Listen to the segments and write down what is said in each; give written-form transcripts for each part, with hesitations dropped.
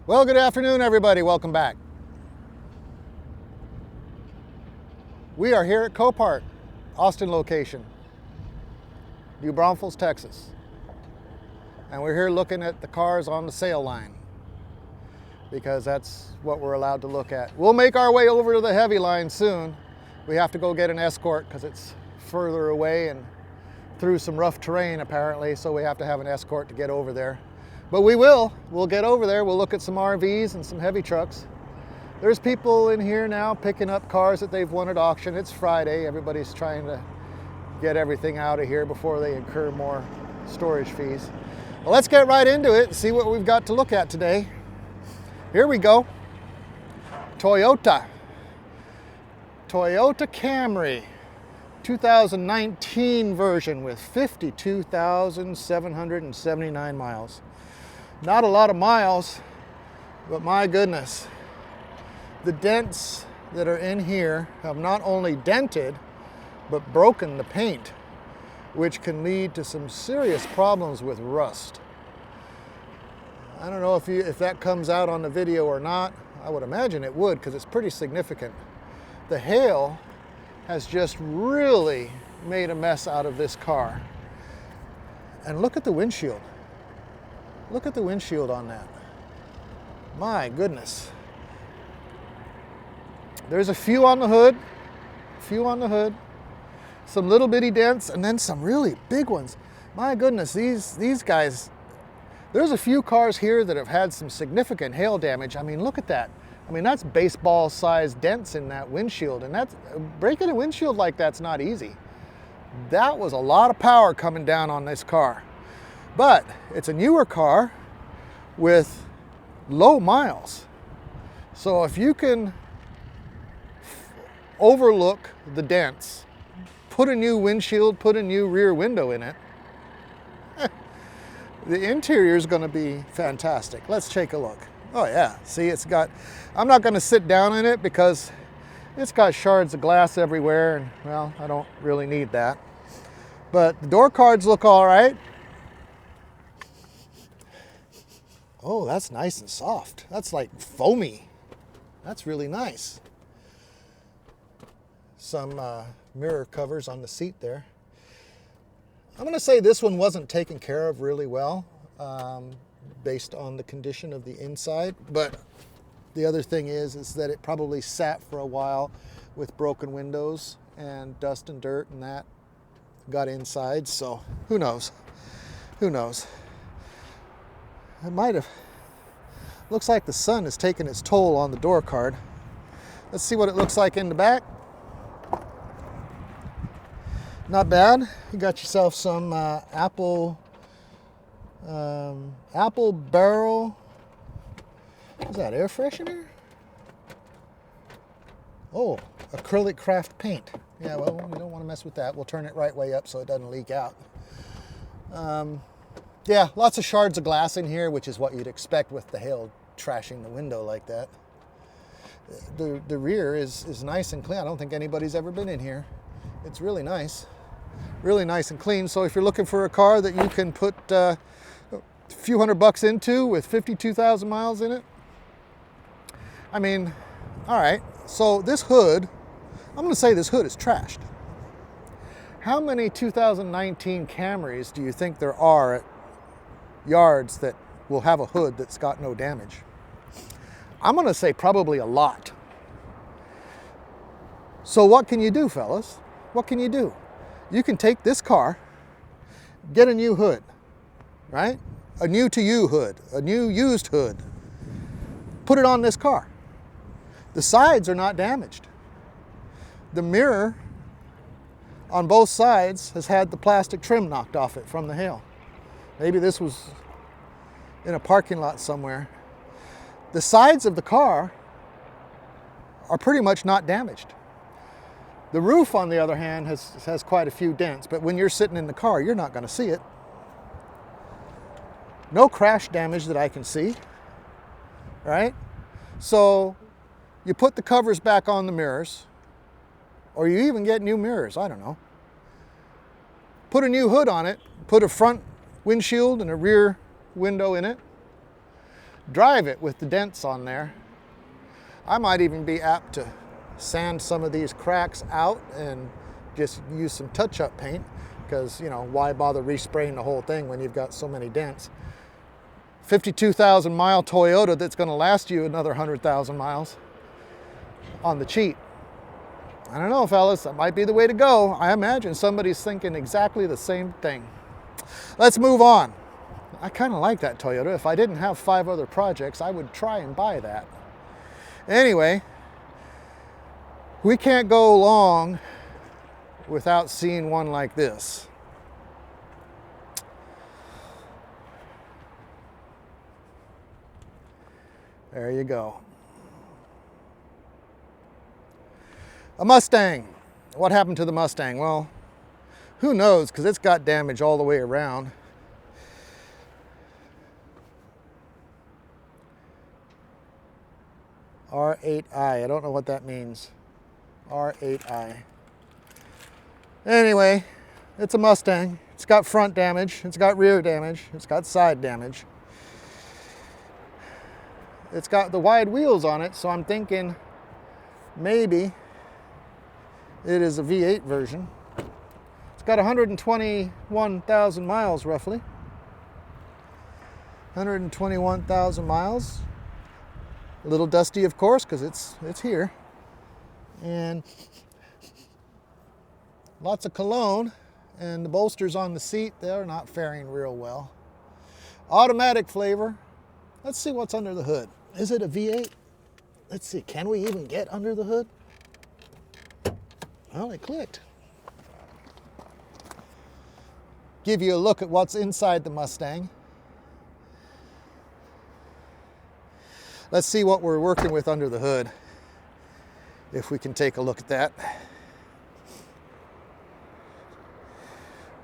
Well, good afternoon, everybody. Welcome back. We are here at Copart, Austin location, New Braunfels, Texas. And we're here looking at the cars on the sale line because that's what we're allowed to look at. We'll make our way over to the heavy line soon. We have to go get an escort because it's further away and through some rough terrain apparently, so we have to have an escort to get over there. But we'll get over there. We'll look at some RVs and some heavy trucks. There's people in here now picking up cars that they've won at auction. It's Friday. Everybody's trying to get everything out of here before they incur more storage fees. Well, let's get right into it and see what we've got to look at today. Here we go. Toyota Camry, 2019 version with 52,779 miles. Not a lot of miles, but my goodness. The dents that are in here have not only dented, but broken the paint, which can lead to some serious problems with rust. I don't know if that comes out on the video or not. I would imagine it would because it's pretty significant. The hail has just really made a mess out of this car. And look at the windshield. Look at the windshield on that. My goodness. There's a few on the hood, some little bitty dents, and then some really big ones. My goodness, these guys, there's a few cars here that have had some significant hail damage. I mean, look at that. I mean, that's baseball-sized dents in that windshield, and that's breaking a windshield like that's not easy. That was a lot of power coming down on this car. But it's a newer car with low miles. So if you can overlook the dents, put a new windshield, put a new rear window in it, the interior is going to be fantastic. Let's take a look. Oh yeah, see, it's got, I'm not going to sit down in it because it's got shards of glass everywhere, and well, I don't really need that. But the door cards look all right. Oh, that's nice and soft. That's like foamy. That's really nice. Some mirror covers on the seat there. I'm going to say this one wasn't taken care of really well based on the condition of the inside. But the other thing is that it probably sat for a while with broken windows and dust and dirt and that got inside. So who knows? Who knows? It might have. Looks like the sun has taken its toll on the door card. Let's see what it looks like in the back. Not bad. You got yourself some apple barrel. Is that air freshener? Oh, acrylic craft paint. Yeah, well, we don't want to mess with that. We'll turn it right way up so it doesn't leak out. Yeah, lots of shards of glass in here, which is what you'd expect with the hail trashing the window like that. The rear is nice and clean. I don't think anybody's ever been in here. It's really nice and clean. So if you're looking for a car that you can put a few $100 into with 52,000 miles in it, I mean, all right. So this hood, I'm going to say this hood is trashed. How many 2019 Camrys do you think there are at yards that will have a hood that's got no damage? I'm going to say probably a lot. So what can you do, fellas? What can you do? You can take this car, get a new hood, right? A new to you hood, a new used hood. Put it on this car. The sides are not damaged. The mirror on both sides has had the plastic trim knocked off it from the hail. Maybe this was in a parking lot somewhere. The sides of the car are pretty much not damaged. The roof, on the other hand, has quite a few dents, but when you're sitting in the car, you're not going to see it. No crash damage that I can see, right? So you put the covers back on the mirrors, or you even get new mirrors, I don't know. Put a new hood on it, put a front windshield and a rear window in it. drive it with the dents on there. I might even be apt to sand some of these cracks out and just use some touch-up paint, because, you know, why bother respraying the whole thing when you've got so many dents? 52,000 mile Toyota that's going to last you another 100,000 miles on the cheap. I don't know, fellas, that might be the way to go. I imagine somebody's thinking exactly the same thing. Let's move on. I kind of like that Toyota. If I didn't have 5 other projects, I would try and buy that. Anyway, we can't go long without seeing one like this. There you go. A Mustang. What happened to the Mustang? Well, who knows, because it's got damage all the way around. R8i. I don't know what that means. R8i. Anyway, it's a Mustang. It's got front damage. It's got rear damage. It's got side damage. It's got the wide wheels on it, so I'm thinking maybe it is a V8 version. It's got 121,000 miles roughly. 121,000 miles. A little dusty, of course, because it's here. And lots of cologne, and the bolsters on the seat, they're not faring real well. Automatic flavor. Let's see what's under the hood. Is it a V8? Let's see, can we even get under the hood? Well, it clicked. Give you a look at what's inside the Mustang. Let's see what we're working with under the hood, if we can take a look at that.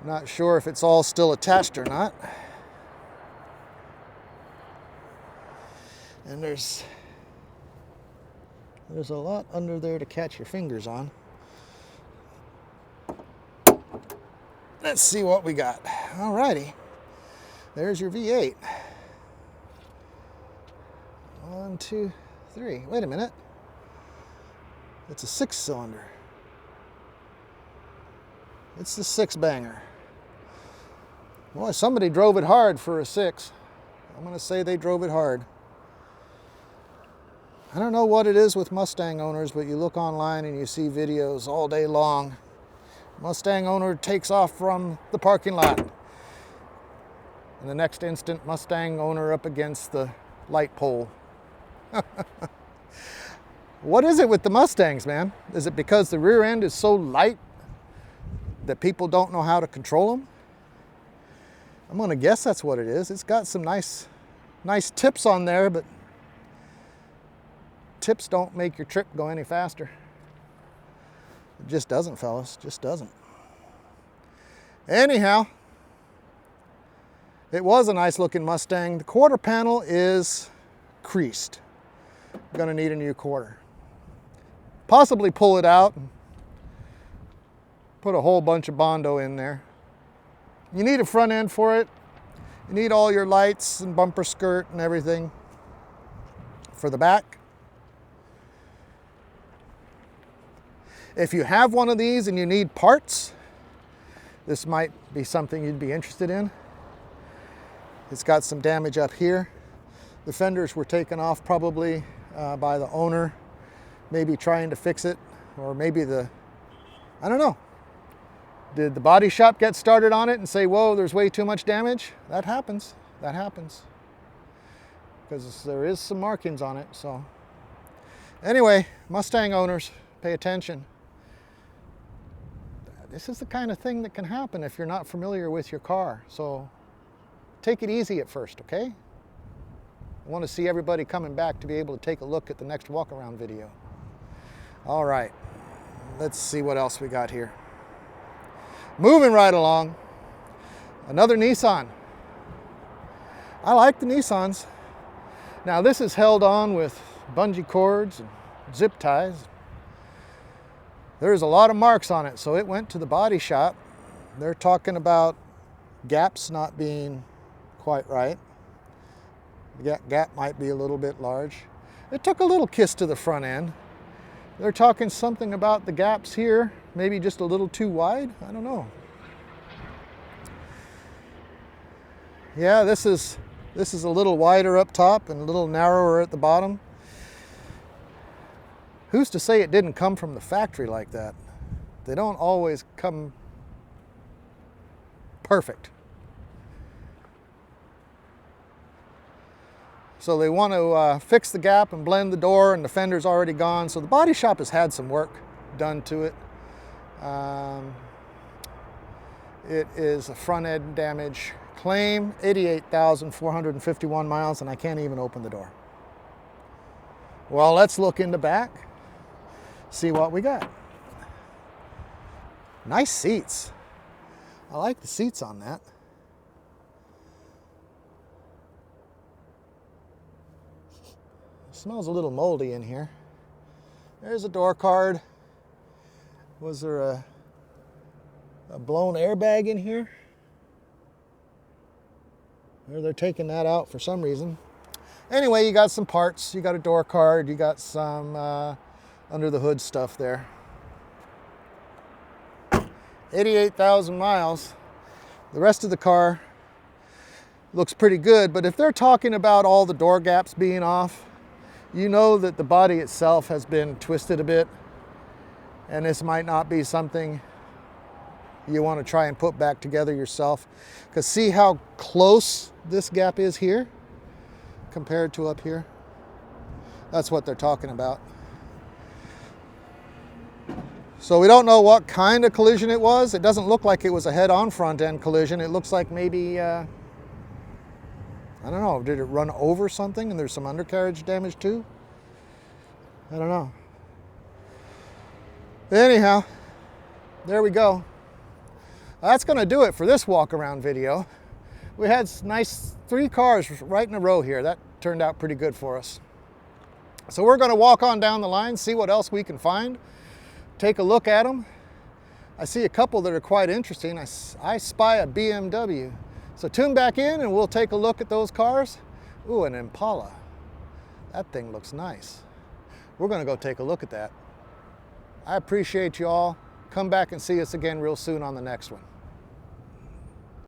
Not sure if it's all still attached or not. And there's a lot under there to catch your fingers on. Let's see what we got. Alrighty, there's your V8. 1, 2, 3. Wait a minute. It's a 6-cylinder. It's the 6-banger. Boy, somebody drove it hard for a 6. I'm going to say they drove it hard. I don't know what it is with Mustang owners, but you look online and you see videos all day long. Mustang owner takes off from the parking lot. And the next instant, Mustang owner up against the light pole. What is it with the Mustangs, man? Is it because the rear end is so light that people don't know how to control them? I'm going to guess that's what it is. It's got some nice tips on there, but tips don't make your trip go any faster. It just doesn't, fellas. Just doesn't. Anyhow, it was a nice looking Mustang. The quarter panel is creased. I'm going to need a new quarter. Possibly pull it out and put a whole bunch of Bondo in there. You need a front end for it. You need all your lights and bumper skirt and everything for the back. If you have one of these and you need parts, this might be something you'd be interested in. It's got some damage up here. The fenders were taken off probably by the owner, maybe trying to fix it, or maybe I don't know. Did the body shop get started on it and say, whoa, there's way too much damage? That happens. That happens. Because there is some markings on it, so. Anyway, Mustang owners, pay attention. This is the kind of thing that can happen if you're not familiar with your car. So take it easy at first, okay? I want to see everybody coming back to be able to take a look at the next walk around video. All right, let's see what else we got here. Moving right along, another Nissan. I like the Nissans. Now this is held on with bungee cords and zip ties. There's a lot of marks on it, so it went to the body shop. They're talking about gaps not being quite right. The gap might be a little bit large. It took a little kiss to the front end. They're talking something about the gaps here, maybe just a little too wide. I don't know. Yeah, this is a little wider up top and a little narrower at the bottom. Who's to say it didn't come from the factory like that? They don't always come perfect. So they want to fix the gap and blend the door, and the fender's already gone. So the body shop has had some work done to it. It is a front end damage claim, 88,451 miles, and I can't even open the door. Well, let's look in the back, see what we got. Nice seats. I like the seats on that. It smells a little moldy in here. There's a door card. Was there a blown airbag in here? Or they're taking that out for some reason. Anyway, you got some parts, you got a door card, you got some under the hood stuff there. 88,000 miles. The rest of the car looks pretty good, but if they're talking about all the door gaps being off, you know that the body itself has been twisted a bit, and this might not be something you want to try and put back together yourself. Because see how close this gap is here compared to up here? That's what they're talking about. So we don't know what kind of collision it was. It doesn't look like it was a head-on front-end collision. It looks like maybe, I don't know, did it run over something and there's some undercarriage damage too? I don't know. Anyhow, there we go. That's going to do it for this walk-around video. We had nice 3 cars right in a row here. That turned out pretty good for us. So we're going to walk on down the line, see what else we can find, take a look at them. I see a couple that are quite interesting. I spy a BMW. So tune back in and we'll take a look at those cars. Ooh, an Impala. That thing looks nice. We're going to go take a look at that. I appreciate you all. Come back and see us again real soon on the next one.